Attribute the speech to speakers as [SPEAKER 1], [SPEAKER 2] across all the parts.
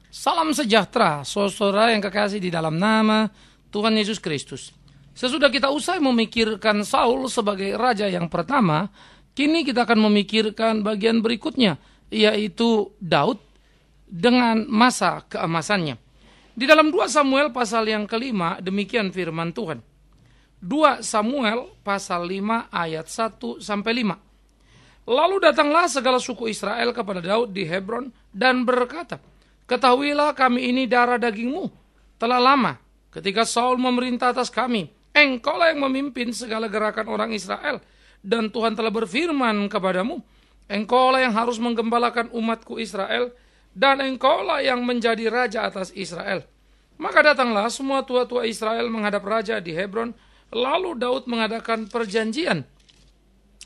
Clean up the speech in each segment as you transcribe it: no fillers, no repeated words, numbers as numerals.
[SPEAKER 1] Salam sejahtera, saudara yang kekasih di dalam nama Tuhan Yesus Kristus. Sesudah kita usai memikirkan Saul sebagai raja yang pertama, kini kita akan memikirkan bagian berikutnya, yaitu Daud dengan masa keemasannya. Di dalam 2 Samuel pasal yang ke-5, demikian firman Tuhan. 2 Samuel pasal 5 ayat 1-5. Lalu datanglah segala suku Israel kepada Daud di Hebron dan berkata, ketahuilah kami ini darah dagingmu. Telah lama ketika Saul memerintah atas kami, engkaulah yang memimpin segala gerakan orang Israel. Dan Tuhan telah berfirman kepadamu, engkaulah yang harus menggembalakan umatku Israel, dan engkaulah yang menjadi raja atas Israel. Maka datanglah semua tua-tua Israel menghadap raja di Hebron. Lalu Daud mengadakan perjanjian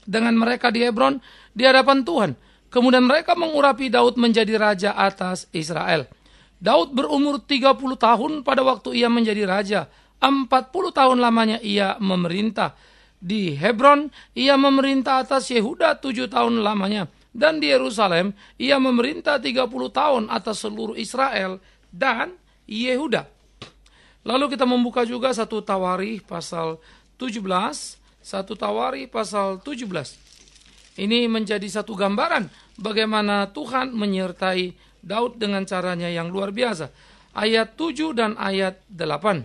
[SPEAKER 1] dengan mereka di Hebron di hadapan Tuhan. Kemudian mereka mengurapi Daud menjadi raja atas Israel. Daud berumur 30 tahun pada waktu ia menjadi raja. 40 tahun lamanya ia memerintah. Di Hebron ia memerintah atas Yehuda 7 tahun lamanya. Dan di Yerusalem ia memerintah 30 tahun atas seluruh Israel dan Yehuda. Lalu kita membuka juga 1 Tawarikh pasal 17. 1 Tawarikh pasal 17. Ini menjadi satu gambaran bagaimana Tuhan menyertai Daud dengan caranya yang luar biasa. Ayat 7 dan ayat 8.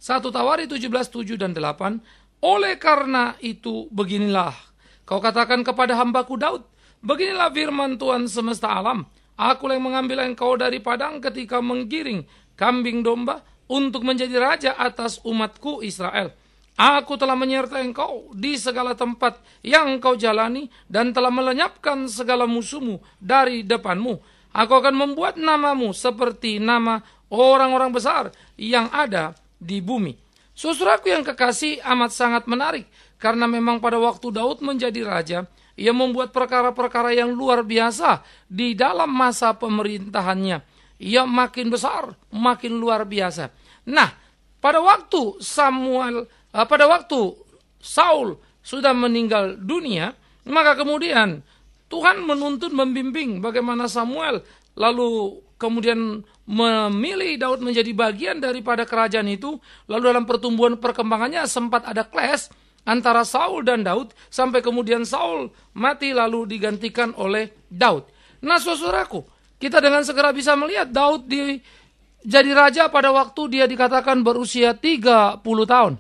[SPEAKER 1] 1 Tawarikh 17, 7 dan 8. Oleh karena itu beginilah kau katakan kepada hambaku Daud, beginilah firman Tuhan semesta alam. Aku yang mengambil engkau dari padang ketika menggiring kambing domba untuk menjadi raja atas umatku Israel. Aku telah menyertai engkau di segala tempat yang engkau jalani dan telah melenyapkan segala musuhmu dari depanmu. Aku akan membuat namamu seperti nama orang-orang besar yang ada di bumi. Saudaraku yang kekasih, amat sangat menarik karena memang pada waktu Daud menjadi raja, ia membuat perkara-perkara yang luar biasa di dalam masa pemerintahannya. Ia makin besar, makin luar biasa. Nah, pada waktu Saul sudah meninggal dunia, maka kemudian Tuhan menuntun, membimbing bagaimana Samuel lalu kemudian memilih Daud menjadi bagian daripada kerajaan itu. Lalu dalam pertumbuhan perkembangannya sempat ada clash antara Saul dan Daud, sampai kemudian Saul mati lalu digantikan oleh Daud. Nah saudaraku, kita dengan segera bisa melihat Daud jadi raja pada waktu dia dikatakan berusia 30 tahun.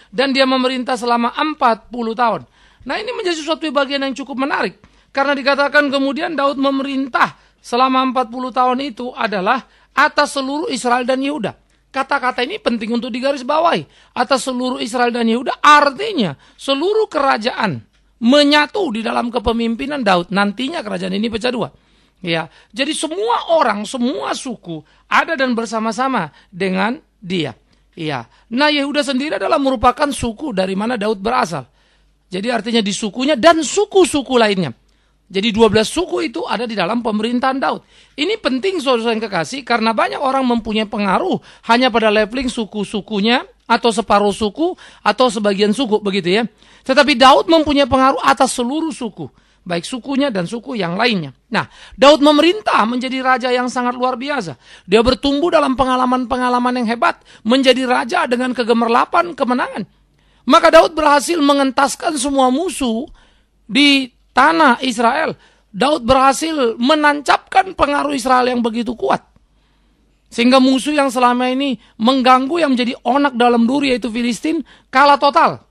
[SPEAKER 1] Dan dia memerintah selama 40 tahun. Nah ini menjadi suatu bagian yang cukup menarik. Karena dikatakan kemudian Daud memerintah selama 40 tahun itu adalah atas seluruh Israel dan Yehuda. Kata-kata ini penting untuk digarisbawahi. Atas seluruh Israel dan Yehuda artinya seluruh kerajaan menyatu di dalam kepemimpinan Daud. Nantinya kerajaan ini pecah dua. Ya, jadi semua orang, semua suku ada dan bersama-sama dengan dia. Iya. Nah Yehuda sendiri adalah merupakan suku dari mana Daud berasal. Jadi artinya di sukunya dan suku-suku lainnya. Jadi 12 suku itu ada di dalam pemerintahan Daud. Ini penting saudara yang kekasih karena banyak orang mempunyai pengaruh hanya pada leveling suku-sukunya atau separuh suku atau sebagian suku begitu ya. Tetapi Daud mempunyai pengaruh atas seluruh suku, baik sukunya dan suku yang lainnya. Nah, Daud memerintah menjadi raja yang sangat luar biasa. Dia bertumbuh dalam pengalaman-pengalaman yang hebat, menjadi raja dengan kegemerlapan kemenangan. Maka Daud berhasil mengentaskan semua musuh di tanah Israel. Daud berhasil menancapkan pengaruh Israel yang begitu kuat. Sehingga musuh yang selama ini mengganggu yang menjadi onak dalam duri yaitu Filistin kalah total.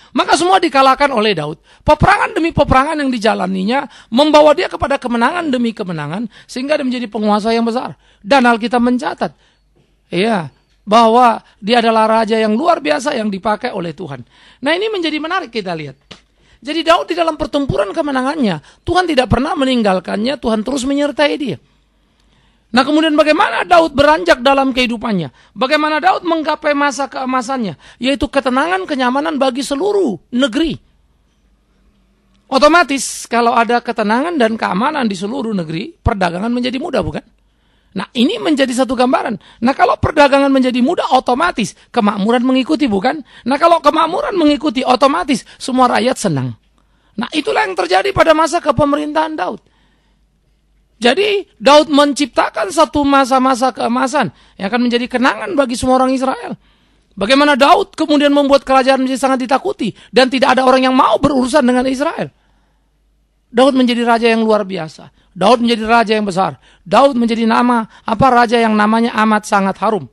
[SPEAKER 1] Maka semua dikalahkan oleh Daud. Peperangan demi peperangan yang dijalaninya membawa dia kepada kemenangan demi kemenangan sehingga dia menjadi penguasa yang besar. Dan Alkitab mencatat bahwa dia adalah raja yang luar biasa yang dipakai oleh Tuhan. Nah ini menjadi menarik kita lihat. Jadi Daud di dalam pertempuran kemenangannya Tuhan tidak pernah meninggalkannya, Tuhan terus menyertai dia. Nah kemudian bagaimana Daud beranjak dalam kehidupannya? Bagaimana Daud menggapai masa keemasannya? Yaitu ketenangan, kenyamanan bagi seluruh negeri. Otomatis kalau ada ketenangan dan keamanan di seluruh negeri, perdagangan menjadi mudah bukan? Nah ini menjadi satu gambaran. Nah kalau perdagangan menjadi mudah, otomatis kemakmuran mengikuti bukan? Nah kalau kemakmuran mengikuti, otomatis semua rakyat senang. Nah itulah yang terjadi pada masa kepemerintahan Daud. Jadi Daud menciptakan satu masa-masa keemasan yang akan menjadi kenangan bagi semua orang Israel. Bagaimana Daud kemudian membuat kerajaan menjadi sangat ditakuti dan tidak ada orang yang mau berurusan dengan Israel. Daud menjadi raja yang luar biasa. Daud menjadi raja yang besar. Daud menjadi raja yang namanya amat sangat harum.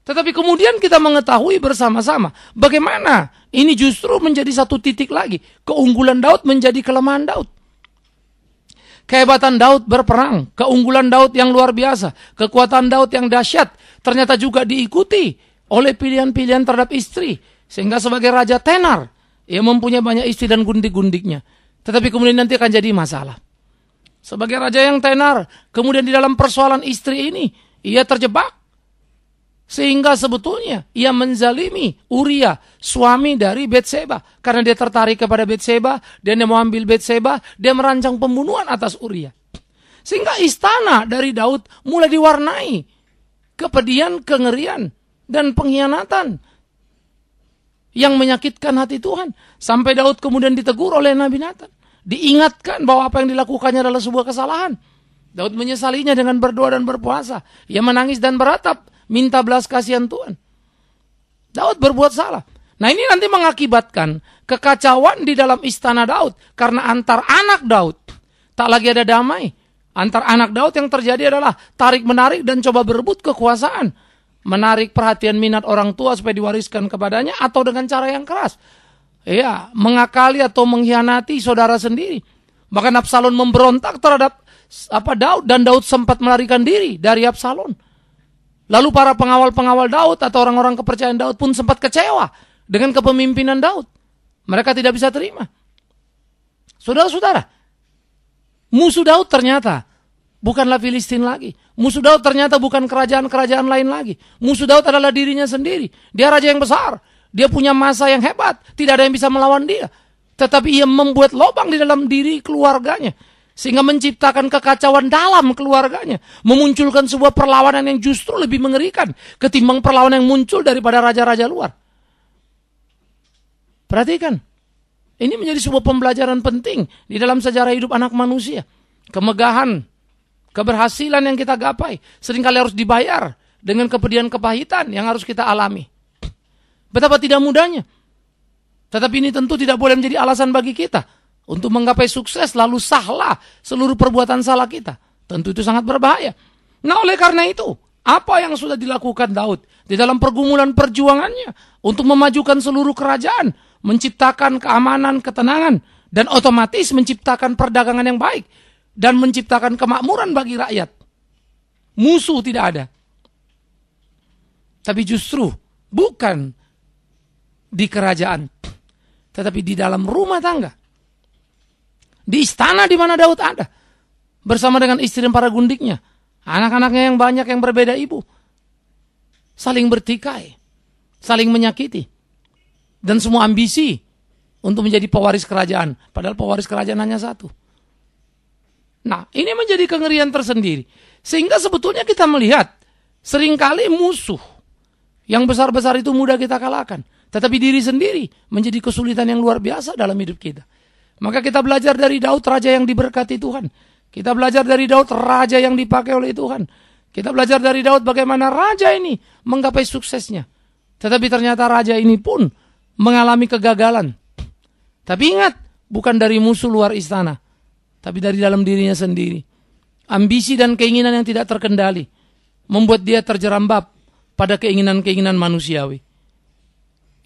[SPEAKER 1] Tetapi kemudian kita mengetahui bersama-sama bagaimana ini justru menjadi satu titik lagi. Keunggulan Daud menjadi kelemahan Daud. Kehebatan Daud berperang, keunggulan Daud yang luar biasa, kekuatan Daud yang dahsyat, ternyata juga diikuti oleh pilihan-pilihan terhadap istri. Sehingga sebagai raja tenar, ia mempunyai banyak istri dan gundik-gundiknya. Tetapi kemudian nanti akan jadi masalah. Sebagai raja yang tenar, kemudian di dalam persoalan istri ini, ia terjebak. Sehingga sebetulnya ia menzalimi Uria, suami dari Betseba. Karena dia tertarik kepada Betseba, dia mau ambil Betseba, dia merancang pembunuhan atas Uria. Sehingga istana dari Daud mulai diwarnai kepedihan, kengerian, dan pengkhianatan yang menyakitkan hati Tuhan. Sampai Daud kemudian ditegur oleh Nabi Nathan. Diingatkan bahwa apa yang dilakukannya adalah sebuah kesalahan. Daud menyesalinya dengan berdoa dan berpuasa. Ia menangis dan beratap, minta belas kasihan Tuhan. Daud berbuat salah. Nah ini nanti mengakibatkan kekacauan di dalam istana Daud. Karena antar anak Daud tak lagi ada damai. Antar anak Daud yang terjadi adalah tarik-menarik dan coba berebut kekuasaan. Menarik perhatian minat orang tua supaya diwariskan kepadanya atau dengan cara yang keras. Ya, mengakali atau mengkhianati saudara sendiri. Bahkan Absalom memberontak terhadap Daud dan Daud sempat melarikan diri dari Absalom. Lalu para pengawal-pengawal Daud atau orang-orang kepercayaan Daud pun sempat kecewa dengan kepemimpinan Daud. Mereka tidak bisa terima. Saudara-saudara, musuh Daud ternyata bukanlah Filistin lagi. Musuh Daud ternyata bukan kerajaan-kerajaan lain lagi. Musuh Daud adalah dirinya sendiri. Dia raja yang besar. Dia punya masa yang hebat. Tidak ada yang bisa melawan dia. Tetapi ia membuat lubang di dalam diri keluarganya. Sehingga menciptakan kekacauan dalam keluarganya. Memunculkan sebuah perlawanan yang justru lebih mengerikan ketimbang perlawanan yang muncul daripada raja-raja luar. Perhatikan. Ini menjadi sebuah pembelajaran penting di dalam sejarah hidup anak manusia. Kemegahan, keberhasilan yang kita gapai seringkali harus dibayar dengan kepedihan kepahitan yang harus kita alami. Betapa tidak mudahnya. Tetapi ini tentu tidak boleh menjadi alasan bagi kita untuk menggapai sukses lalu sahlah seluruh perbuatan salah kita. Tentu itu sangat berbahaya. Nah oleh karena itu, apa yang sudah dilakukan Daud di dalam pergumulan perjuangannya untuk memajukan seluruh kerajaan, menciptakan keamanan, ketenangan, dan otomatis menciptakan perdagangan yang baik dan menciptakan kemakmuran bagi rakyat. Musuh tidak ada. Tapi justru bukan di kerajaan, tetapi di dalam rumah tangga. Di istana di mana Daud ada, bersama dengan istri dan para gundiknya, anak-anaknya yang banyak yang berbeda ibu, saling bertikai, saling menyakiti, dan semua ambisi untuk menjadi pewaris kerajaan, padahal pewaris kerajaan hanya satu. Nah, ini menjadi kengerian tersendiri, sehingga sebetulnya kita melihat seringkali musuh yang besar-besar itu mudah kita kalahkan. Tetapi diri sendiri menjadi kesulitan yang luar biasa dalam hidup kita. Maka kita belajar dari Daud, raja yang diberkati Tuhan. Kita belajar dari Daud, raja yang dipakai oleh Tuhan. Kita belajar dari Daud bagaimana raja ini menggapai suksesnya. Tetapi ternyata raja ini pun mengalami kegagalan. Tapi ingat, bukan dari musuh luar istana, tapi dari dalam dirinya sendiri. Ambisi dan keinginan yang tidak terkendali membuat dia terjerambab pada keinginan-keinginan manusiawi.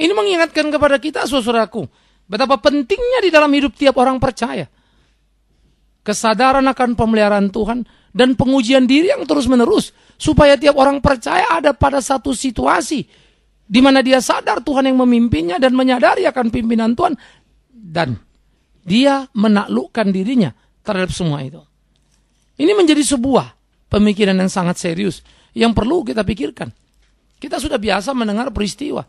[SPEAKER 1] Ini mengingatkan kepada kita, saudaraku, betapa pentingnya di dalam hidup tiap orang percaya. Kesadaran akan pemeliharaan Tuhan dan pengujian diri yang terus-menerus. Supaya tiap orang percaya ada pada satu situasi di mana dia sadar Tuhan yang memimpinnya dan menyadari akan pimpinan Tuhan. Dan dia menaklukkan dirinya terhadap semua itu. Ini menjadi sebuah pemikiran yang sangat serius yang perlu kita pikirkan. Kita sudah biasa mendengar peristiwa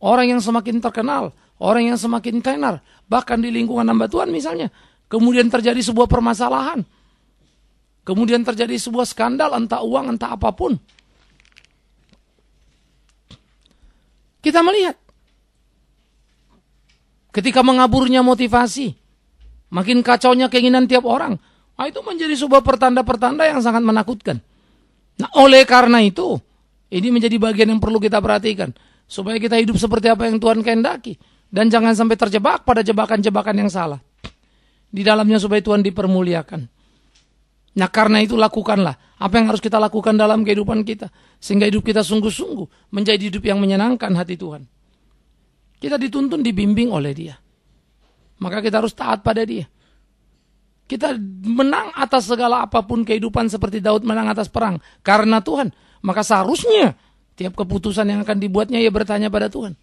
[SPEAKER 1] orang yang semakin terkenal, orang yang semakin tenar, bahkan di lingkungan hamba Tuhan misalnya, kemudian terjadi sebuah permasalahan, kemudian terjadi sebuah skandal, entah uang, entah apapun. Kita melihat, ketika mengaburnya motivasi, makin kacaunya keinginan tiap orang Nah, itu menjadi sebuah pertanda-pertanda yang sangat menakutkan. Nah, oleh karena itu, ini menjadi bagian yang perlu kita perhatikan. Supaya kita hidup seperti apa yang Tuhan kehendaki. Dan jangan sampai terjebak pada jebakan-jebakan yang salah. Di dalamnya supaya Tuhan dipermuliakan. Nah, karena itu lakukanlah apa yang harus kita lakukan dalam kehidupan kita. Sehingga hidup kita sungguh-sungguh menjadi hidup yang menyenangkan hati Tuhan. Kita dituntun, dibimbing oleh Dia. Maka kita harus taat pada Dia. Kita menang atas segala apapun kehidupan seperti Daud menang atas perang. Karena Tuhan. Maka seharusnya tiap keputusan yang akan dibuatnya ia bertanya pada Tuhan.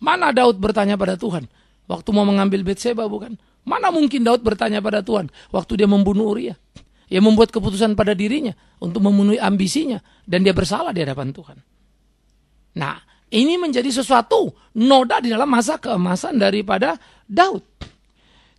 [SPEAKER 1] Mana Daud bertanya pada Tuhan? Waktu mau mengambil Betseba, bukan? Mana mungkin Daud bertanya pada Tuhan waktu dia membunuh Uria? Ia membuat keputusan pada dirinya untuk memenuhi ambisinya. Dan dia bersalah di hadapan Tuhan. Nah, ini menjadi sesuatu noda di dalam masa keemasan daripada Daud.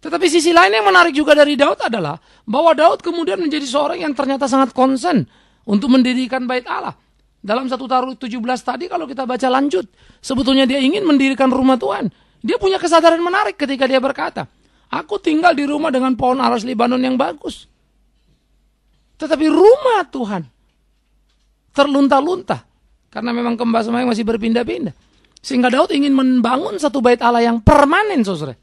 [SPEAKER 1] Tetapi sisi lain yang menarik juga dari Daud adalah bahwa Daud kemudian menjadi seorang yang ternyata sangat concern untuk mendirikan bait Allah. Dalam 1 Tawarikh 17 tadi kalau kita baca lanjut, sebetulnya dia ingin mendirikan rumah Tuhan. Dia punya kesadaran menarik ketika dia berkata, aku tinggal di rumah dengan pohon aras Libanon yang bagus. Tetapi rumah Tuhan terlunta-lunta. Karena memang kembang semayang masih berpindah-pindah. Sehingga Daud ingin membangun satu bait Allah yang permanen, saudara.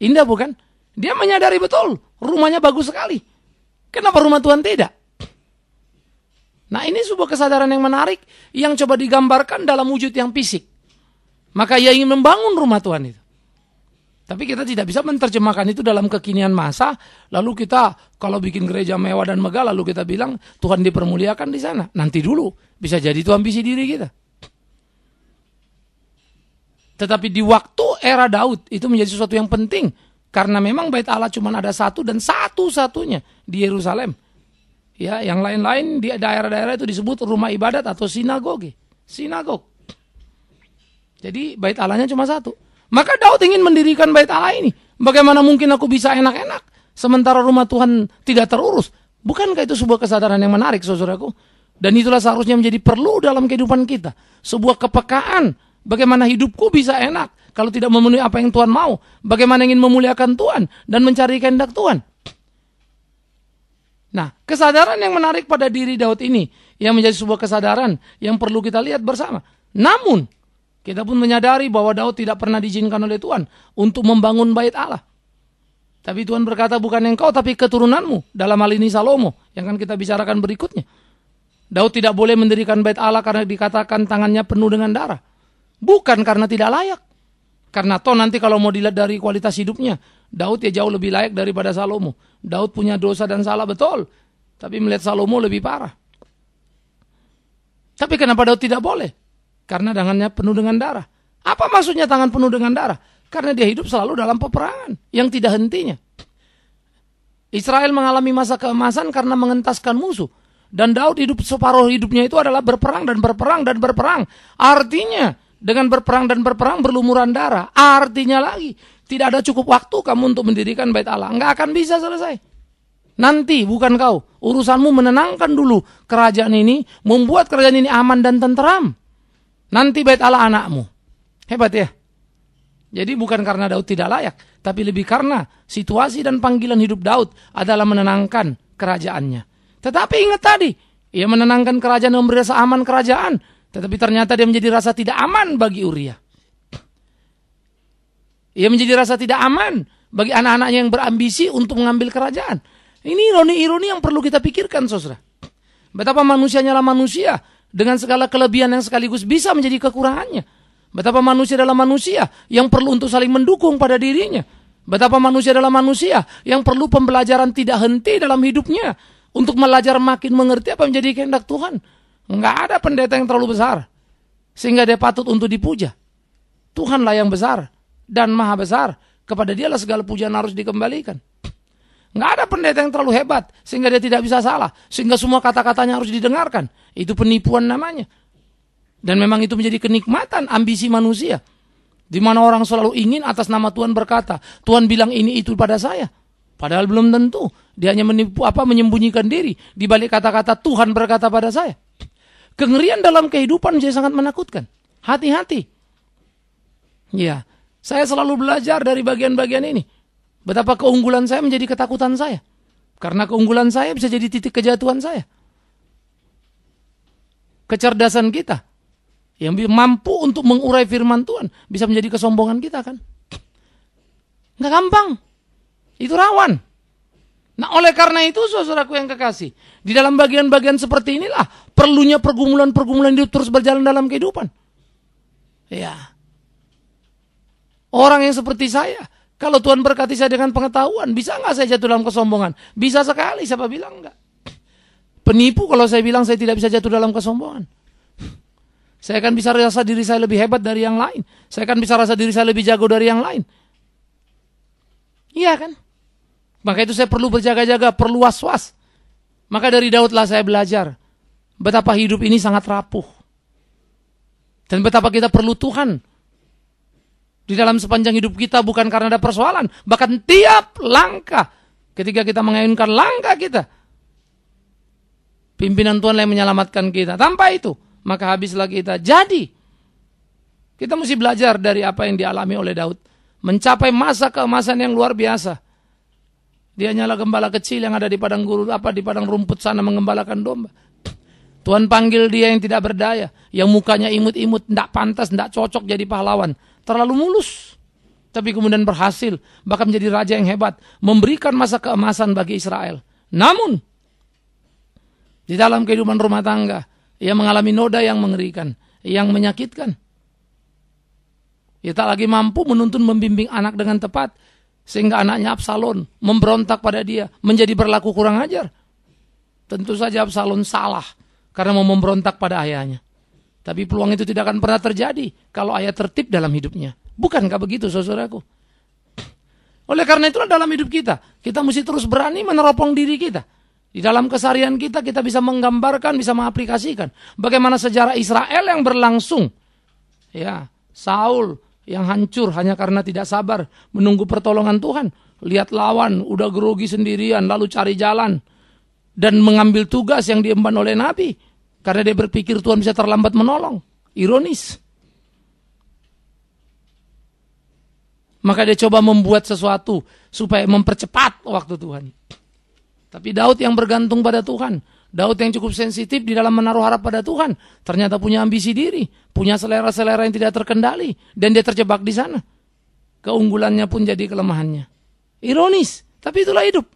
[SPEAKER 1] Indah bukan? Dia menyadari betul, rumahnya bagus sekali. Kenapa rumah Tuhan tidak? Nah, ini sebuah kesadaran yang menarik yang coba digambarkan dalam wujud yang fisik. Maka ia ingin membangun rumah Tuhan itu. Tapi kita tidak bisa menerjemahkan itu dalam kekinian masa. Lalu kita kalau bikin gereja mewah dan megah lalu kita bilang Tuhan dipermuliakan di sana. Nanti dulu bisa jadi itu ambisi diri kita. Tetapi di waktu era Daud itu menjadi sesuatu yang penting. Karena memang bait Allah cuma ada satu dan satu-satunya di Yerusalem. Ya, yang lain-lain di daerah-daerah itu disebut rumah ibadat atau sinagoge. Sinagog. Jadi bait Allahnya cuma satu. Maka Daud ingin mendirikan bait Allah ini. Bagaimana mungkin aku bisa enak-enak sementara rumah Tuhan tidak terurus? Bukankah itu sebuah kesadaran yang menarik, saudaraku? Dan itulah seharusnya menjadi perlu dalam kehidupan kita. Sebuah kepekaan. Bagaimana hidupku bisa enak kalau tidak memenuhi apa yang Tuhan mau? Bagaimana ingin memuliakan Tuhan dan mencari kehendak Tuhan? Nah, kesadaran yang menarik pada diri Daud ini yang menjadi sebuah kesadaran yang perlu kita lihat bersama. Namun, kita pun menyadari bahwa Daud tidak pernah diizinkan oleh Tuhan untuk membangun bait Allah. Tapi Tuhan berkata, bukan engkau tapi keturunanmu. Dalam hal ini Salomo yang akan kita bicarakan berikutnya. Daud tidak boleh mendirikan bait Allah karena dikatakan tangannya penuh dengan darah. Bukan karena tidak layak. Karena toh nanti kalau mau dilihat dari kualitas hidupnya, Daud ya jauh lebih layak daripada Salomo. Daud punya dosa dan salah betul. Tapi melihat Salomo lebih parah. Tapi kenapa Daud tidak boleh? Karena tangannya penuh dengan darah. Apa maksudnya tangan penuh dengan darah? Karena dia hidup selalu dalam peperangan yang tidak hentinya. Israel mengalami masa keemasan karena mengentaskan musuh. Dan Daud hidup separuh hidupnya itu adalah berperang dan berperang dan berperang. Artinya, dengan berperang dan berperang berlumuran darah. Artinya lagi, tidak ada cukup waktu kamu untuk mendirikan bait Allah. Enggak akan bisa selesai. Nanti bukan kau. Urusanmu menenangkan dulu kerajaan ini. Membuat kerajaan ini aman dan tenteram. Nanti bait Allah anakmu. Hebat ya. Jadi bukan karena Daud tidak layak. Tapi lebih karena situasi dan panggilan hidup Daud adalah menenangkan kerajaannya. Tetapi ingat tadi. Ia menenangkan kerajaan dan memberi rasa aman kerajaan. Tetapi ternyata dia menjadi rasa tidak aman bagi Uria. Ia menjadi rasa tidak aman bagi anak-anaknya yang berambisi untuk mengambil kerajaan. Ini ironi-ironi yang perlu kita pikirkan, saudara. Betapa manusia nyala manusia dengan segala kelebihan yang sekaligus bisa menjadi kekurangannya. Betapa manusia adalah manusia yang perlu untuk saling mendukung pada dirinya. Betapa manusia adalah manusia yang perlu pembelajaran tidak henti dalam hidupnya. Untuk belajar makin mengerti apa menjadi kehendak Tuhan. Enggak ada pendeta yang terlalu besar. Sehingga dia patut untuk dipuja. Tuhanlah yang besar dan maha besar. Kepada dialah segala pujian harus dikembalikan. Enggak ada pendeta yang terlalu hebat. Sehingga dia tidak bisa salah. Sehingga semua kata-katanya harus didengarkan. Itu penipuan namanya. Dan memang itu menjadi kenikmatan ambisi manusia. Di mana orang selalu ingin atas nama Tuhan berkata, Tuhan bilang ini itu pada saya. Padahal belum tentu. Dia hanya menipu menyembunyikan diri di balik kata-kata Tuhan berkata pada saya. Kengerian dalam kehidupan menjadi sangat menakutkan. Hati-hati. Ya, saya selalu belajar dari bagian-bagian ini. Betapa keunggulan saya menjadi ketakutan saya. Karena keunggulan saya bisa jadi titik kejatuhan saya. Kecerdasan kita yang mampu untuk mengurai firman Tuhan bisa menjadi kesombongan kita kan. Nggak gampang. Itu rawan. Nah oleh karena itu saudaraku yang kekasih, di dalam bagian-bagian seperti inilah perlunya pergumulan-pergumulan hidup terus berjalan dalam kehidupan. Ya. Orang yang seperti saya, kalau Tuhan berkati saya dengan pengetahuan, bisa nggak saya jatuh dalam kesombongan? Bisa sekali, siapa bilang enggak? Penipu kalau saya bilang saya tidak bisa jatuh dalam kesombongan. Saya akan bisa rasa diri saya lebih hebat dari yang lain. Saya akan bisa rasa diri saya lebih jago dari yang lain. Iya kan? Maka itu saya perlu berjaga-jaga, perlu was-was. Maka dari Daudlah saya belajar betapa hidup ini sangat rapuh. Dan betapa kita perlu Tuhan di dalam sepanjang hidup kita, bukan karena ada persoalan. Bahkan tiap langkah ketika kita mengayunkan langkah kita, pimpinan Tuhan yang menyelamatkan kita. Tanpa itu, maka habislah kita. Jadi, kita mesti belajar dari apa yang dialami oleh Daud. Mencapai masa keemasan yang luar biasa. Dia hanyalah gembala kecil yang ada di padang di padang rumput sana mengembalakan domba. Tuhan panggil dia yang tidak berdaya, yang mukanya imut-imut, tidak pantas, tidak cocok jadi pahlawan, terlalu mulus. Tapi kemudian berhasil, bahkan menjadi raja yang hebat, memberikan masa keemasan bagi Israel. Namun, di dalam kehidupan rumah tangga, ia mengalami noda yang mengerikan, yang menyakitkan. Ia tak lagi mampu menuntun membimbing anak dengan tepat, sehingga anaknya Absalom memberontak pada dia, menjadi berlaku kurang ajar. Tentu saja Absalom salah, karena mau memberontak pada ayahnya. Tapi peluang itu tidak akan pernah terjadi, kalau ayah tertib dalam hidupnya. Bukankah begitu saudaraku? Oleh karena itulah dalam hidup kita mesti terus berani meneropong diri kita. Di dalam keseharian kita bisa menggambarkan, bisa mengaplikasikan bagaimana sejarah Israel yang berlangsung. Ya, Saul yang hancur hanya karena tidak sabar menunggu pertolongan Tuhan. Lihat lawan, udah grogi sendirian, lalu cari jalan. Dan mengambil tugas yang diemban oleh Nabi. Karena dia berpikir Tuhan bisa terlambat menolong. Ironis. Maka dia coba membuat sesuatu supaya mempercepat waktu Tuhan. Tapi Daud yang bergantung pada Tuhan, Daud yang cukup sensitif di dalam menaruh harap pada Tuhan, ternyata punya ambisi diri, punya selera-selera yang tidak terkendali, dan dia terjebak di sana. Keunggulannya pun jadi kelemahannya. Ironis, tapi itulah hidup.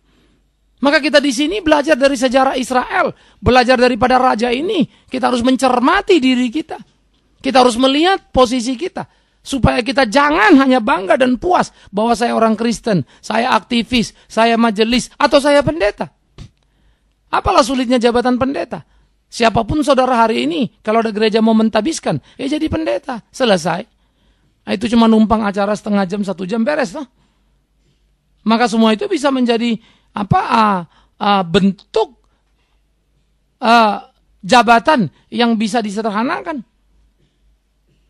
[SPEAKER 1] Maka kita di sini belajar dari sejarah Israel, belajar daripada raja ini, kita harus mencermati diri kita. Kita harus melihat posisi kita, supaya kita jangan hanya bangga dan puas bahwa saya orang Kristen, saya aktivis, saya majelis, atau saya pendeta. Apalah sulitnya jabatan pendeta? Siapapun saudara hari ini, kalau ada gereja mau mentabiskan, ya jadi pendeta. Selesai. Itu cuma numpang acara setengah jam, 1 jam, beres. Noh. Maka semua itu bisa menjadi bentuk jabatan yang bisa disederhanakan.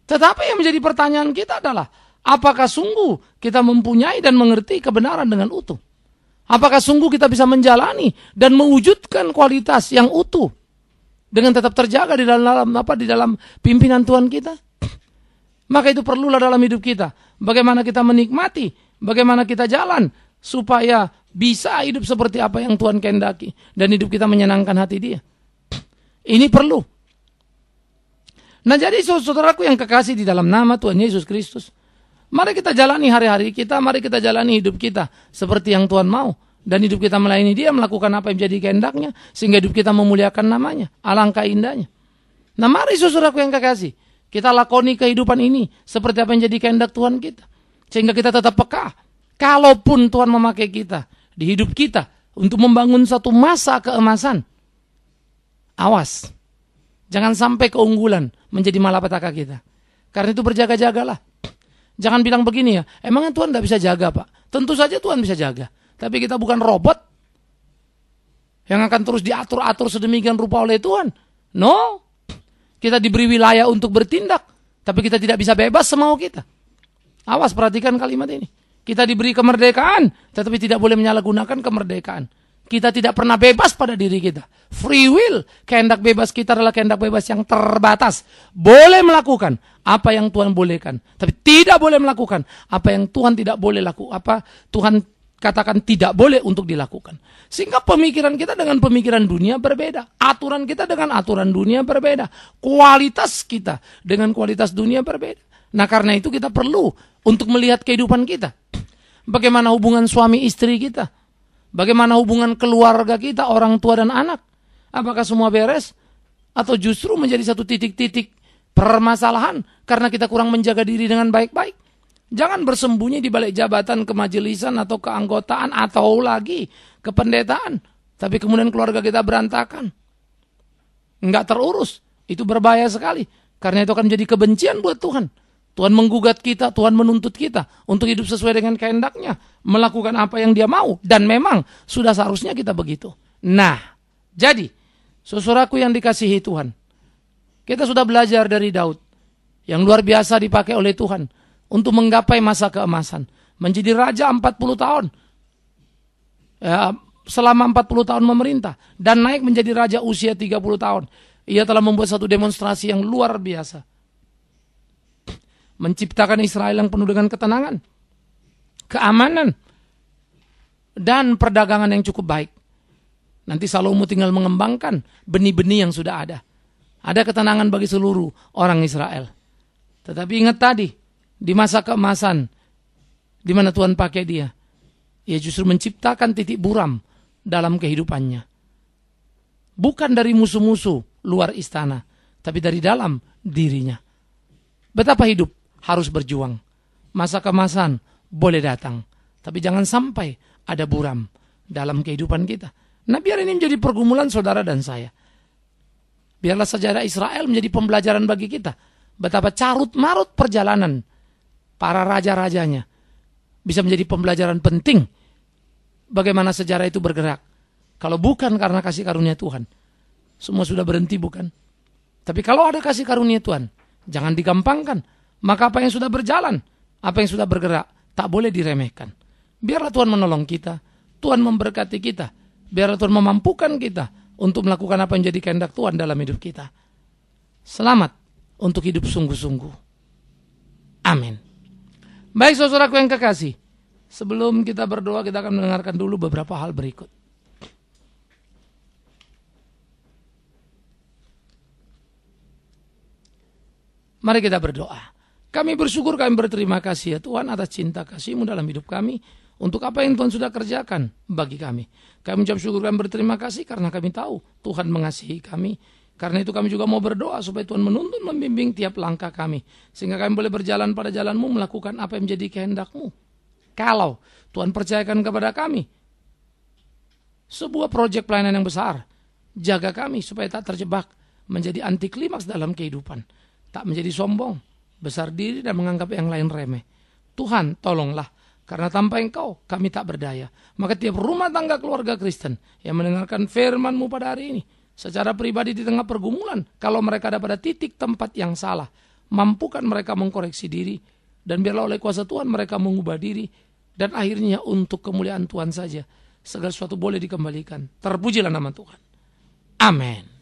[SPEAKER 1] Tetapi yang menjadi pertanyaan kita adalah, apakah sungguh kita mempunyai dan mengerti kebenaran dengan utuh? Apakah sungguh kita bisa menjalani dan mewujudkan kualitas yang utuh dengan tetap terjaga di dalam pimpinan Tuhan kita? Maka itu perlulah dalam hidup kita. Bagaimana kita menikmati, bagaimana kita jalan supaya bisa hidup seperti apa yang Tuhan kehendaki dan hidup kita menyenangkan hati Dia. Ini perlu. Nah, jadi saudaraku yang kekasih di dalam nama Tuhan Yesus Kristus, mari kita jalani hari-hari kita, mari kita jalani hidup kita seperti yang Tuhan mau. Dan hidup kita melayani Dia, melakukan apa yang menjadi kehendaknya, sehingga hidup kita memuliakan namanya. Alangkah indahnya. Nah mari saudaraku yang kekasih, kita lakoni kehidupan ini seperti apa yang jadi kehendak Tuhan kita. Sehingga kita tetap peka. Kalaupun Tuhan memakai kita di hidup kita untuk membangun satu masa keemasan, awas. Jangan sampai keunggulan menjadi malapetaka kita. Karena itu berjaga-jagalah. Jangan bilang begini ya, emangnya Tuhan tidak bisa jaga Pak? Tentu saja Tuhan bisa jaga. Tapi kita bukan robot yang akan terus diatur-atur sedemikian rupa oleh Tuhan. No. Kita diberi wilayah untuk bertindak. Tapi kita tidak bisa bebas semau kita. Awas, perhatikan kalimat ini. Kita diberi kemerdekaan, tetapi tidak boleh menyalahgunakan kemerdekaan. Kita tidak pernah bebas pada diri kita. Free will, kehendak bebas kita adalah kehendak bebas yang terbatas. Boleh melakukan apa yang Tuhan bolehkan, tapi tidak boleh melakukan apa yang Tuhan tidak boleh lakukan. Apa Tuhan katakan tidak boleh untuk dilakukan. Sehingga pemikiran kita dengan pemikiran dunia berbeda. Aturan kita dengan aturan dunia berbeda. Kualitas kita dengan kualitas dunia berbeda. Nah karena itu kita perlu untuk melihat kehidupan kita. Bagaimana hubungan suami istri kita. Bagaimana hubungan keluarga kita, orang tua dan anak. Apakah semua beres? Atau justru menjadi satu titik-titik permasalahan karena kita kurang menjaga diri dengan baik-baik. Jangan bersembunyi di balik jabatan kemajelisan atau keanggotaan atau lagi kependetaan. Tapi kemudian keluarga kita berantakan. Enggak terurus. Itu berbahaya sekali. Karena itu akan menjadi kebencian buat Tuhan. Tuhan menggugat kita, Tuhan menuntut kita untuk hidup sesuai dengan kehendaknya. Melakukan apa yang dia mau. Dan memang sudah seharusnya kita begitu. Nah, jadi saudaraku yang dikasihi Tuhan. Kita sudah belajar dari Daud. Yang luar biasa dipakai oleh Tuhan. Untuk menggapai masa keemasan. Menjadi raja 40 tahun. Ya, selama 40 tahun memerintah. Dan naik menjadi raja usia 30 tahun. Ia telah membuat satu demonstrasi yang luar biasa. Menciptakan Israel yang penuh dengan ketenangan. Keamanan. Dan perdagangan yang cukup baik. Nanti Salomo tinggal mengembangkan benih-benih yang sudah ada. Ada ketenangan bagi seluruh orang Israel. Tetapi ingat tadi, di masa keemasan, di mana Tuhan pakai dia, ia justru menciptakan titik buram dalam kehidupannya. Bukan dari musuh-musuh luar istana, tapi dari dalam dirinya. Betapa hidup harus berjuang. Masa keemasan boleh datang, tapi jangan sampai ada buram dalam kehidupan kita. Nah, biar ini menjadi pergumulan saudara dan saya. Biarlah sejarah Israel menjadi pembelajaran bagi kita. Betapa carut-marut perjalanan para raja-rajanya bisa menjadi pembelajaran penting bagaimana sejarah itu bergerak. Kalau bukan karena kasih karunia Tuhan, semua sudah berhenti, bukan? Tapi kalau ada kasih karunia Tuhan, jangan digampangkan. Maka apa yang sudah berjalan, apa yang sudah bergerak, tak boleh diremehkan. Biarlah Tuhan menolong kita, Tuhan memberkati kita, biarlah Tuhan memampukan kita untuk melakukan apa yang jadi kehendak Tuhan dalam hidup kita. Selamat untuk hidup sungguh-sungguh. Amin. Baik saudaraku yang kekasih, sebelum kita berdoa, kita akan mendengarkan dulu beberapa hal berikut. Mari kita berdoa. Kami bersyukur, kami berterima kasih ya Tuhan atas cinta kasih-Mu dalam hidup kami. Untuk apa yang Tuhan sudah kerjakan bagi kami. Kami mengucap syukur, kami berterima kasih karena kami tahu Tuhan mengasihi kami. Karena itu kami juga mau berdoa supaya Tuhan menuntun, membimbing tiap langkah kami. Sehingga kami boleh berjalan pada jalan-Mu, melakukan apa yang menjadi kehendak-Mu. Kalau Tuhan percayakan kepada kami sebuah proyek pelayanan yang besar, jaga kami supaya tak terjebak menjadi anti klimaks dalam kehidupan. Tak menjadi sombong, besar diri dan menganggap yang lain remeh. Tuhan tolonglah, karena tanpa Engkau kami tak berdaya. Maka tiap rumah tangga keluarga Kristen yang mendengarkan firman-Mu pada hari ini, secara pribadi di tengah pergumulan, kalau mereka ada pada titik tempat yang salah, mampukan mereka mengkoreksi diri, dan biarlah oleh kuasa Tuhan mereka mengubah diri, dan akhirnya untuk kemuliaan Tuhan saja segala sesuatu boleh dikembalikan. Terpujilah nama Tuhan. Amin.